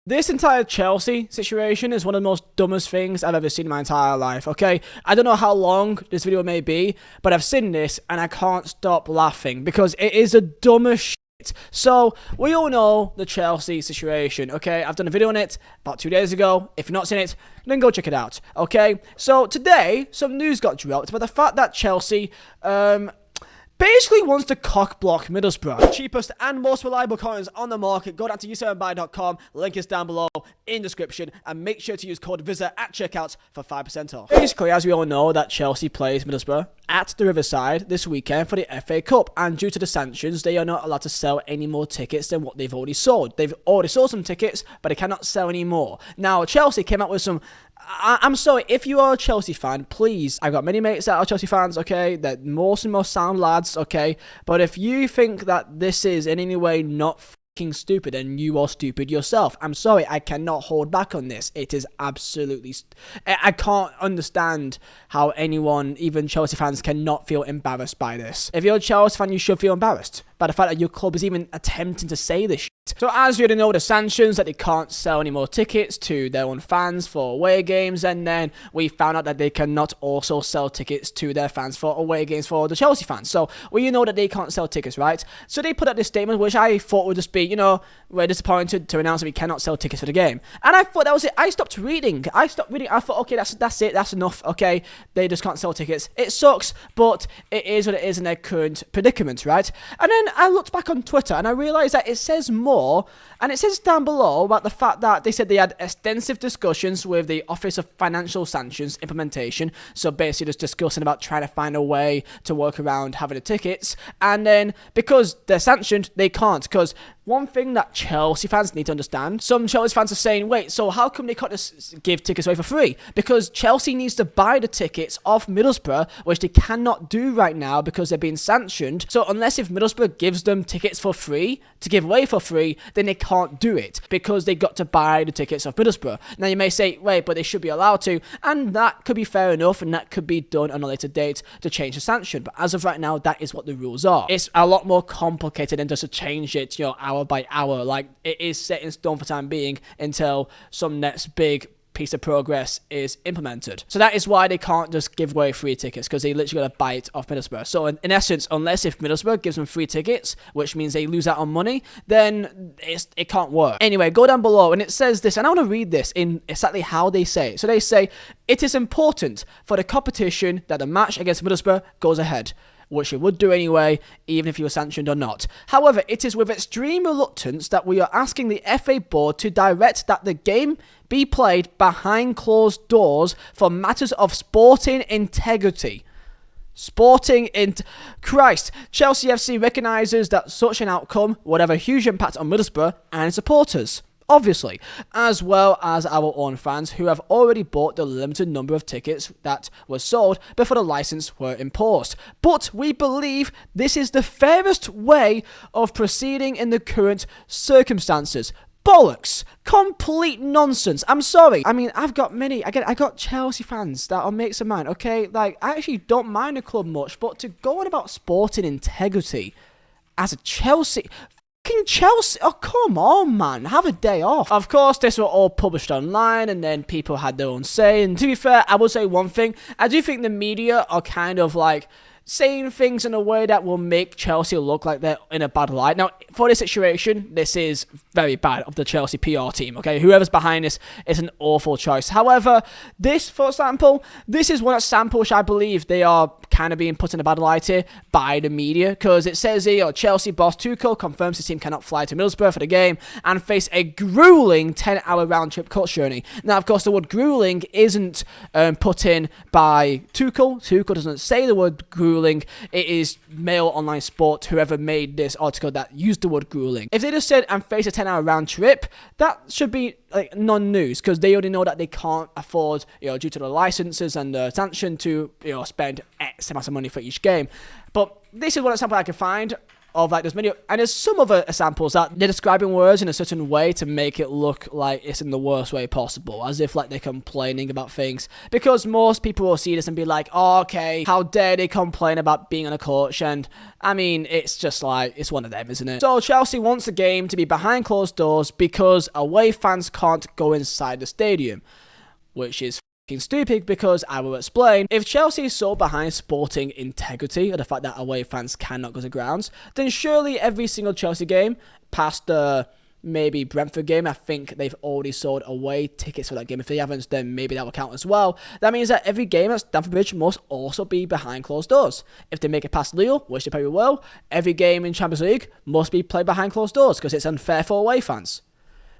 This entire Chelsea situation is one of the most dumbest things I've ever seen in my entire life, okay? I don't know how long this video may be, but I've seen this and I can't stop laughing because it is the dumbest shit. So, we all know the Chelsea situation, okay? I've done a video on it about 2 days ago. If you've not seen it, then go check it out, okay? So, today, some news got dropped about the fact that Chelsea, basically wants to cock-block Middlesbrough. Cheapest and most reliable coins on the market. Go down to u7buy.com. Link is down below in description. And make sure to use code Vizeh at checkout for 5% off. Basically, as we all know, that Chelsea plays Middlesbrough at the Riverside this weekend for the FA Cup. And due to the sanctions, they are not allowed to sell any more tickets than what they've already sold. They've already sold some tickets, but they cannot sell any more. Now, Chelsea came out with some... I'm sorry, if you are a Chelsea fan, please, I've got many mates that are Chelsea fans, okay, they're most sound lads, okay, but if you think that this is in any way not fucking stupid, then you are stupid yourself. I'm sorry, I cannot hold back on this. It is absolutely... I can't understand how anyone, even Chelsea fans, cannot feel embarrassed by this. If you're a Chelsea fan, you should feel embarrassed by the fact that your club is even attempting to say this shit. So as you already know, the sanctions that they can't sell any more tickets to their own fans for away games, and then we found out that they cannot also sell tickets to their fans for away games for the Chelsea fans. So we know that they can't sell tickets, right? So they put out this statement, which I thought would just be, you know, we're disappointed to announce that we cannot sell tickets for the game. And I thought that was it. I stopped reading. I thought, okay, that's it. That's enough. Okay, they just can't sell tickets. It sucks, but it is what it is in their current predicament, right? And then I looked back on Twitter and I realised that it says more, and it says down below about the fact that they said they had extensive discussions with the Office of Financial Sanctions Implementation, so basically just discussing about trying to find a way to work around having the tickets, and then because they're sanctioned, they can't, because one thing that Chelsea fans need to understand, some Chelsea fans are saying, wait, so how come they can't just give tickets away for free? Because Chelsea needs to buy the tickets off Middlesbrough, which they cannot do right now because they're being sanctioned. So unless if Middlesbrough gives them tickets for free, to give away for free, then they can't do it because they got to buy the tickets off Middlesbrough. Now you may say, wait, but they should be allowed to, and that could be fair enough, and that could be done on a later date to change the sanction. But as of right now, that is what the rules are. It's a lot more complicated than just to change it, you know, hour by hour. Like, it is set in stone for time being until some next big piece of progress is implemented. So that is why they can't just give away free tickets, because they literally got to buy it off Middlesbrough. So in essence, unless if Middlesbrough gives them free tickets, which means they lose out on money, then it can't work. Anyway, go down below and it says this, and I want to read this in exactly how they say it. So they say, it is important for the competition that the match against Middlesbrough goes ahead, which it would do anyway, even if you were sanctioned or not. However, it is with extreme reluctance that we are asking the FA board to direct that the game be played behind closed doors for matters of sporting integrity. Christ, Chelsea FC recognises that such an outcome would have a huge impact on Middlesbrough and its supporters, obviously, as well as our own fans who have already bought the limited number of tickets that were sold before the license were imposed. But we believe this is the fairest way of proceeding in the current circumstances. Bollocks. Complete nonsense. I'm sorry. I mean, I got Chelsea fans that are mates of mine, okay? Like, I actually don't mind the club much, but to go on about sporting integrity as a Chelsea... Chelsea, oh come on man, have a day off. Of course, this were all published online and then people had their own say, and to be fair, I will say one thing, I do think the media are kind of like saying things in a way that will make Chelsea look like they're in a bad light. Now, for this situation, this is very bad of the Chelsea PR team, okay? Whoever's behind this is an awful choice. However, this, for example, this is one example which I believe they are kind of being put in a bad light here by the media, because it says here, Chelsea boss Tuchel confirms his team cannot fly to Middlesbrough for the game and face a grueling 10-hour round-trip coach journey. Now, of course, the word grueling isn't put in by Tuchel. Tuchel doesn't say the word grueling. It is Mail Online Sport, whoever made this article, that used the word grueling. If they just said, and face a 10-hour round trip, that should be like non-news, because they already know that they can't afford, due to the licenses and the sanction to, spend X amount of money for each game. But this is one example I can find. of like this video, and there's some other examples that they're describing words in a certain way to make it look like it's in the worst way possible, as if like they're complaining about things, because most people will see this and be like, oh, okay, how dare they complain about being on a coach? And I mean, it's just like, it's one of them, isn't it? So Chelsea wants the game to be behind closed doors because away fans can't go inside the stadium, which is stupid, because I will explain. If Chelsea is so behind sporting integrity or the fact that away fans cannot go to grounds, then surely every single Chelsea game past the maybe Brentford game, I think they've already sold away tickets for that game. If they haven't, then maybe that will count as well. That means that every game at Stamford Bridge must also be behind closed doors. If they make it past Lille, which they probably will, every game in Champions League must be played behind closed doors because it's unfair for away fans.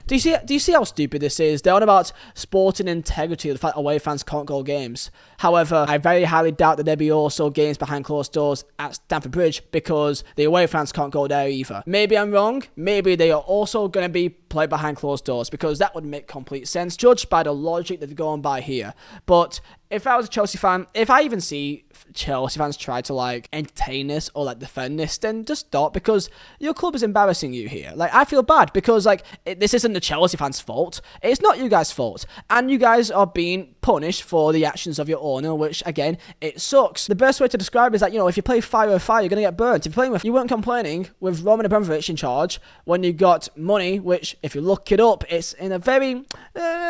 Do you see how stupid this is? They're on about sporting integrity, the fact away fans can't go games. However, I very highly doubt that there'll be also games behind closed doors at Stamford Bridge because the away fans can't go there either. Maybe I'm wrong. Maybe they are also going to be played behind closed doors, because that would make complete sense, judged by the logic that they're going by here. But if I was a Chelsea fan, if I even see Chelsea fans try to like entertain this or like defend this, then just stop, because your club is embarrassing you here. Like, I feel bad because like this isn't the Chelsea fans' fault. It's not you guys' fault, and you guys are being punished for the actions of your owner, which again, it sucks. The best way to describe it is that, you know, if you play fire with fire, you're gonna get burnt. If you're playing with, you weren't complaining with Roman Abramovich in charge when you got money, which if you look it up, it's in a very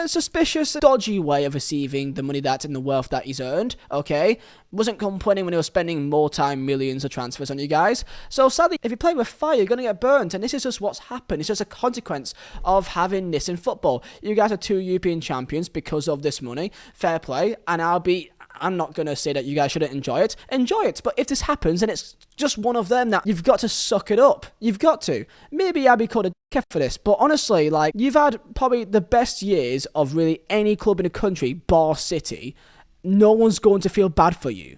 suspicious, dodgy way of receiving the money that and the wealth that he's earned. Okay, wasn't complaining when he was spending multi-millions of transfers on you guys. So sadly, if you play with fire, you're going to get burnt, and this is just what's happened. It's just a consequence of having this in football. You guys are 2 European champions because of this money. Fair play, and I'm not going to say that you guys shouldn't enjoy it. Enjoy it, but if this happens, then it's just one of them that you've got to suck it up. You've got to. Maybe I'll be called a dickhead for this, but honestly, like, you've had probably the best years of really any club in the country, bar City. No one's going to feel bad for you.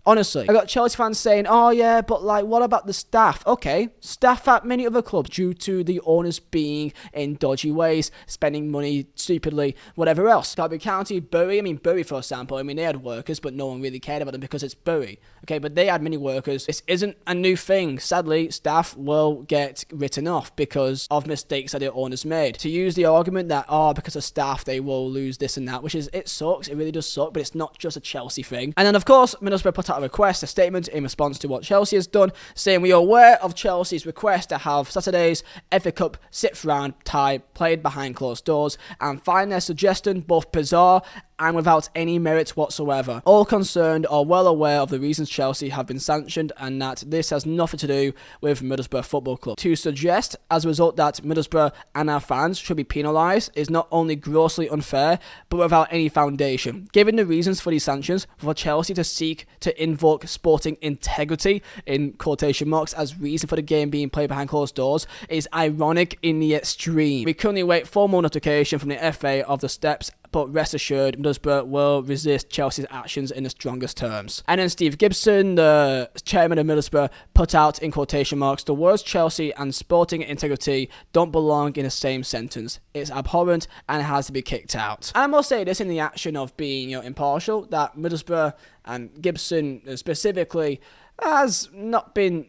Honestly, I got Chelsea fans saying, oh yeah, but like, what about the staff? Okay, staff at many other clubs, due to the owners being in dodgy ways, spending money stupidly, whatever else. Derby County, Bury, for example, they had workers, but no one really cared about them because it's Bury. Okay, but they had many workers. This isn't a new thing. Sadly, staff will get written off because of mistakes that their owners made. To use the argument that, because of staff, they will lose this and that, which is, it sucks, it really does suck, but it's not just a Chelsea thing. And then, of course, Middlesbrough put out a statement in response to what Chelsea has done, saying, we are aware of Chelsea's request to have Saturday's FA Cup 6th round tie played behind closed doors, and find their suggestion both bizarre and without any merit whatsoever. All concerned are well aware of the reasons Chelsea have been sanctioned, and that this has nothing to do with Middlesbrough Football Club. To suggest, as a result, that Middlesbrough and our fans should be penalised is not only grossly unfair, but without any foundation. Given the reasons for these sanctions, for Chelsea to seek to invoke sporting integrity, in quotation marks, as reason for the game being played behind closed doors is ironic in the extreme. We currently wait formal notification from the FA of the steps, but rest assured, Middlesbrough will resist Chelsea's actions in the strongest terms. And then Steve Gibson, the chairman of Middlesbrough, put out in quotation marks, the words Chelsea and sporting integrity don't belong in the same sentence. It's abhorrent and it has to be kicked out. And I must say this in the action of being impartial, that Middlesbrough and Gibson specifically has not been,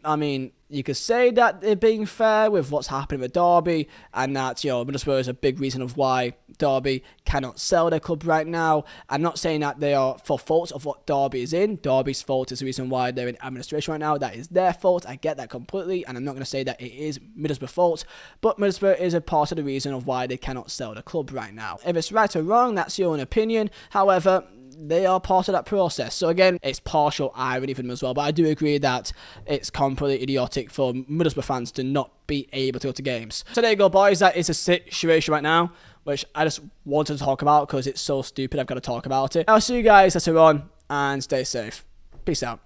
you could say that they're being fair with what's happening with Derby, and that, Middlesbrough is a big reason of why Derby cannot sell their club right now. I'm not saying that they are for fault of what Derby is in. Derby's fault is the reason why they're in administration right now. That is their fault. I get that completely, and I'm not going to say that it is Middlesbrough's fault, but Middlesbrough is a part of the reason of why they cannot sell the club right now. If it's right or wrong, that's your own opinion. However, they are part of that process. So again, it's partial irony for them as well, but I do agree that it's completely idiotic for Middlesbrough fans to not be able to go to games. So there you go, boys. That is the situation right now, which I just wanted to talk about because it's so stupid. I've got to talk about it. I'll see you guys later on, and stay safe. Peace out.